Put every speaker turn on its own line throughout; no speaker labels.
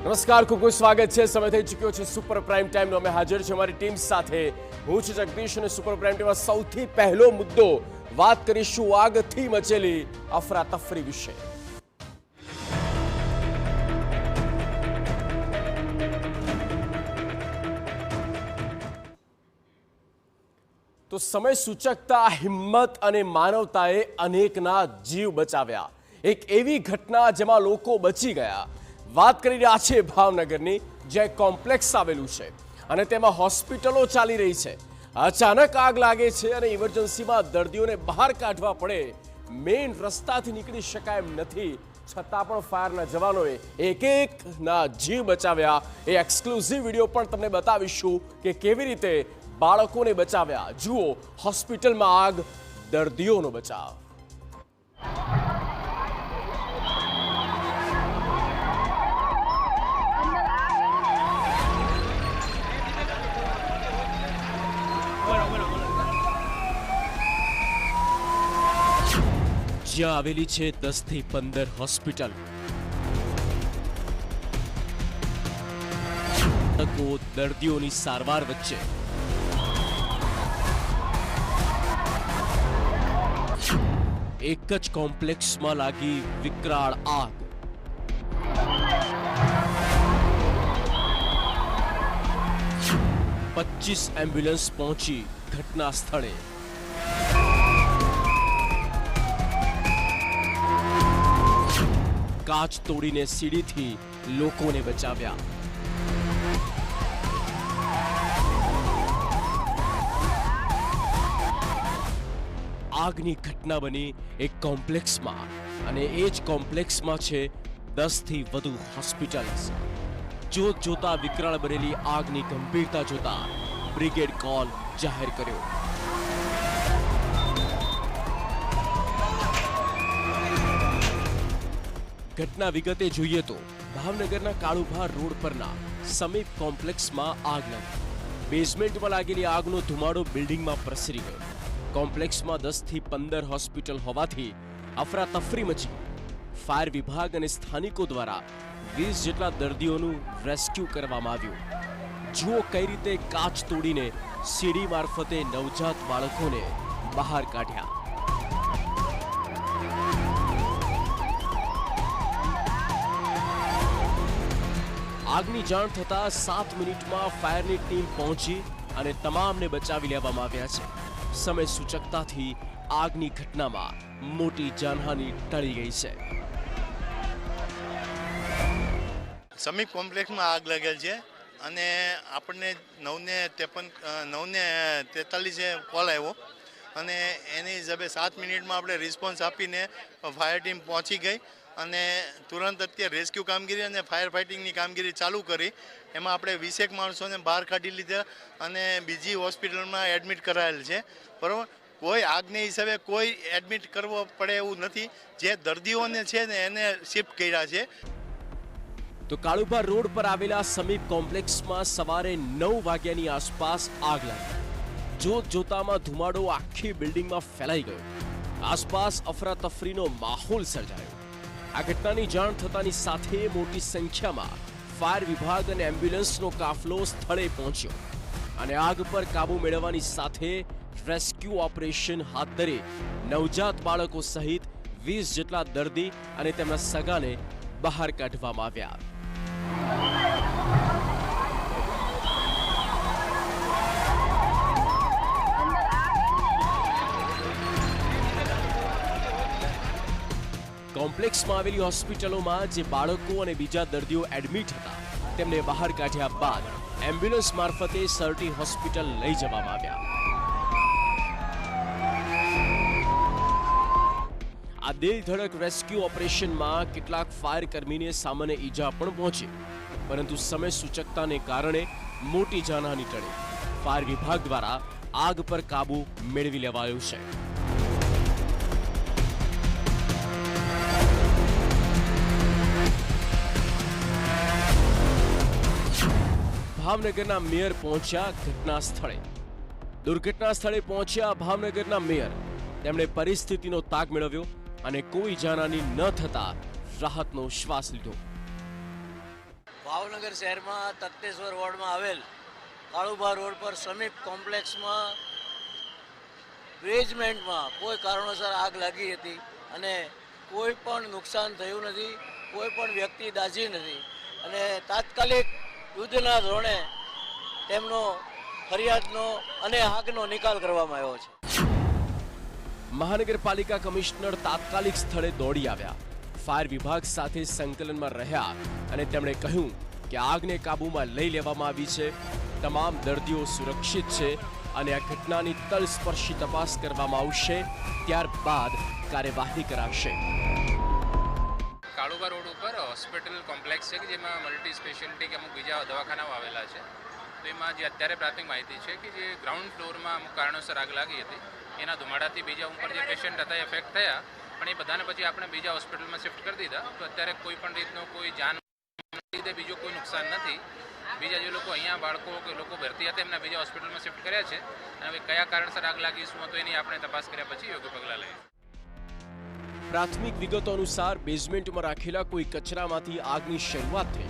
નમસ્કાર, ખૂબ ખૂબ સ્વાગત છે. સમય થઈ ચૂક્યો છે સુપર પ્રાઇમ ટાઈમનો. અમે હાજર છે અમારી ટીમ સાથે. હું છું જગદીશ અને સુપર પ્રાઇમ ટાઈમમાં સૌથી પહેલો મુદ્દો વાત કરીશું આગથી મચેલી અફરાતફરી વિશે. તો સમય સૂચકતા, હિંમત અને માનવતાએ અનેકના જીવ બચાવ્યા. એક એવી ઘટના જેમાં લોકો બચી ગયા. વાત કરી રહ્યા છે ભાવનગરની, જે કોમ્પ્લેક્સ આવેલું છે અને તેમાં હોસ્પિટલો ચાલી રહી છે. અચાનક આગ લાગે છે અને ઇમરજન્સીમાં દર્દીઓને બહાર કાઢવા પડે. મેઇન રસ્તાથી નીકળી શકાય એમ નથી, છતાં પણ ફાયરના જવાનોએ એક-એકના જીવ બચાવ્યા. એ એક્સક્લુઝિવ વિડીયો પણ તમને બતાવીશું કે કેવી રીતે બાળકોને બચાવ્યા. જુઓ, હોસ્પિટલમાં આગ, દર્દીઓનો બચાવ. જ્યાં આવેલી છે 10 થી 15 હોસ્પિટલ. દર્દીઓની સારવાર વચ્ચે એક જ કોમ્પ્લેક્સમાં લાગી વિકરાળ આગ. પચીસ એમ્બ્યુલન્સ પહોંચી ઘટના સ્થળે. કાચ તોડીને સીડીથી લોકોને બચાવ્યા. આગની ઘટના બની એક કોમ્પ્લેક્સમાં અને એ જ કોમ્પ્લેક્સમાં છે 10 થી વધુ હોસ્પિટલ્સ. જોત જોતા વિકરાળ બનેલી આગની ગંભીરતા જોતા બ્રિગેડ કોલ જાહેર કર્યો. ઘટના વિગતે જોઈએ તો ભાવનગરના કાળુભા રોડ પરના સમીપ કોમ્પ્લેક્સમાં આગ લાગી. બેઝમેન્ટમાં લાગેલી આગનો ધુમાડો બિલ્ડિંગમાં પ્રસરી ગયો. કોમ્પ્લેક્સમાં 10 થી 15 હોસ્પિટલ હોવાથી અફરાતફરી મચી. ફાયર વિભાગ અને સ્થાનિકો દ્વારા 20 જેટલા દર્દીઓનું રેસ્ક્યુ કરવામાં આવ્યું. જુઓ કઈ રીતે કાચ તોડીને સીડી મારફતે નવજાત બાળકોને બહાર કાઢ્યા. આગની જાણ થતાં 7 મિનિટમાં ફાયરની ટીમ પહોંચી અને તમામને બચાવી લેવામાં આવ્યા છે. સમય સૂચકતાથી આગની ઘટનામાં મોટી જાનહાનિ ટળી ગઈ છે.
સમીપ કોમ્પ્લેક્સમાં આગ લાગેલ છે અને આપણને 9:43 કોલ આવ્યો અને એની હિસાબે 7 મિનિટમાં આપણે રિસ્પોન્સ આપીને ફાયર ટીમ પહોંચી ગઈ અને તુરંત અત્યારે રેસ્ક્યુ કામગીરી અને ફાયર ફાઇટિંગની કામગીરી ચાલુ કરી. એમાં આપણે 20 માણસોને બહાર કાઢી લીધા અને બીજી હોસ્પિટલમાં એડમિટ કરાયેલ છે. બરાબર, કોઈ આગને હિસાબે કોઈ એડમિટ કરવો પડે એવું નથી. જે દર્દીઓને છે ને એને શિફ્ટ કર્યા છે.
તો કાળુભા રોડ પર આવેલા સમીપ કોમ્પ્લેક્સમાં સવારે 9 વાગ્યાની આસપાસ આગ લાગી. જોત જોતામાં ધુમાડો આખી બિલ્ડિંગમાં ફેલાઈ ગયો. આસપાસ અફરાતફરીનો માહોલ સર્જાયો. આ ઘટનાની જાણ થતાની સાથે મોટી સંખ્યામાં ફાયર વિભાગ અને એમ્બ્યુલન્સનો કાફલો સ્થળે પહોંચ્યો અને આગ પર કાબુ મેળવવાની સાથે રેસ્ક્યુ ઓપરેશન હાથ ધરી નવજાત બાળકો સહિત 20 જેટલા દર્દી અને તેમના સગાને બહાર કાઢવામાં આવ્યા. કોમ્પ્લેક્સમાં આવેલી હોસ્પિટલોમાં જે બાળકો અને બીજા દર્દીઓ એડમિટ હતા તેમને બહાર કાઢ્યા બાદ એમ્બ્યુલન્સ મારફતે સરટી હોસ્પિટલ લઈ જવામાં આવ્યા. આ દિલધડક રેસ્ક્યુ ઓપરેશનમાં કેટલાક ફાયર કર્મીને સામાન્ય ઈજા પણ પહોંચી, પરંતુ સમય સૂચકતાને કારણે મોટી જાનહાનિ ટળી. ફાયર વિભાગ દ્વારા આગ પર કાબુ મેળવી લેવાયો છે. ભાવનગરના મેયર પહોંચ્યા ઘટના સ્થળે. દુર્ઘટના સ્થળે પહોંચ્યા ભાવનગરના મેયર. તેમણે પરિસ્થિતિનો તાગ મેળવ્યો અને કોઈ જાનહાનિ ન થતા રાહતનો શ્વાસ લીધો.
ભાવનગર શહેરમાં તખતેશ્વર વોર્ડમાં આવેલ કાળુભા રોડ પર સમીપ કોમ્પ્લેક્સમાં બેઝમેન્ટમાં કોઈ કારણોસર આગ લાગી હતી અને કોઈ પણ નુકસાન થયું નથી, કોઈ પણ વ્યક્તિ દાઝી નથી અને તાત્કાલિક યુદ્ધના ધોરણે તેમનો ફરિયાદનો અને આગનો નિકાલ કરવામાં આવ્યો છે.
મહાનગરપાલિકા કમિશનર તાત્કાલિક સ્થળે દોડી આવ્યા, ફાયર વિભાગ સાથે સંકલનમાં રહ્યા અને તેમણે કહ્યું કે આગને કાબૂમાં લઈ લેવામાં આવી છે, તમામ દર્દીઓ સુરક્ષિત છે અને આ ઘટનાની તલસ્પર્શી તપાસ કરવામાં આવશે, ત્યારબાદ કાર્યવાહી કરાશે.
કાળુભા રોડ ઉપર હોસ્પિટલ કોમ્પ્લેક્સ છે કે જેમાં મલ્ટી સ્પેશિયાલિટી કે અમુક બીજા દવાખાનાઓ આવેલા છે. તો એમાં જે અત્યારે પ્રાથમિક માહિતી છે કે જે ગ્રાઉન્ડ ફ્લોરમાં અમુક કારણોસર આગ લાગી હતી, એના ધુમાડાથી બીજા ઉપર જે પેશન્ટ હતા એફેક્ટ થયા, પણ એ બધાને પછી આપણે બીજા હોસ્પિટલમાં શિફ્ટ કરી દીધા. તો અત્યારે કોઈ પણ રીતનો કોઈ જાન લીધે બીજો કોઈ નુકસાન નથી. બીજા જે લોકો અહીંયા બાળકો કે લોકો ભરતી હતા એમના બીજા હોસ્પિટલમાં શિફ્ટ કર્યા છે અને હવે કયા કારણસર આગ લાગી શું હતો એની આપણે તપાસ કર્યા પછી યોગ્ય પગલાં લઈએ.
પ્રાથમિક વિગતો અનુસાર બેઝમેન્ટમાં રાખેલા કોઈ કચરામાંથી આગની શરૂઆત થઈ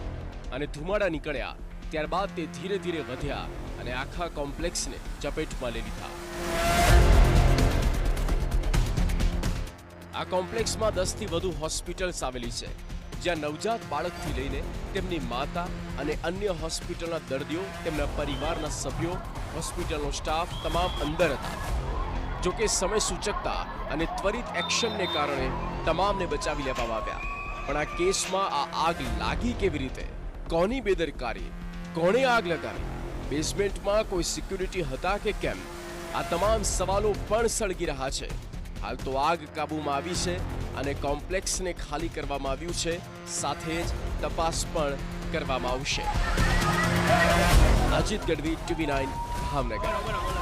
અને ધુમાડા નીકળ્યા, ત્યારબાદ તે ધીરે ધીરે વધ્યા અને આખા કોમ્પ્લેક્સને ચપેટમાં લઈ લીધા. આ કોમ્પ્લેક્સમાં 10 થી વધુ હોસ્પિટલ્સ આવેલી છે, જ્યાં નવજાત બાળકથી લઈને તેમની માતા અને અન્ય હોસ્પિટલના દર્દીઓ, તેમના પરિવારના સભ્યો, હોસ્પિટલનો સ્ટાફ તમામ અંદર હતા. જોકે સમય સૂચકતા અને ત્વરિત એક્શનને કારણે તમામને બચાવી લેવામાં આવ્યા. પણ આ કેસમાં આ આગ લાગી કેવી રીતે, કોની બેદરકારી, કોણે આગ લગાવી, બેઝમેન્ટમાં કોઈ સિક્યુરિટી હતા કે કેમ, આ તમામ સવાલો પણ સળગી રહ્યા છે. હાલ તો આગ કાબૂમાં આવી છે અને કોમ્પ્લેક્સને ખાલી કરવામાં આવ્યું છે, સાથે જ તપાસ પણ કરવામાં આવશે. અજીત ગઢવી, TV9 ભાવનગર.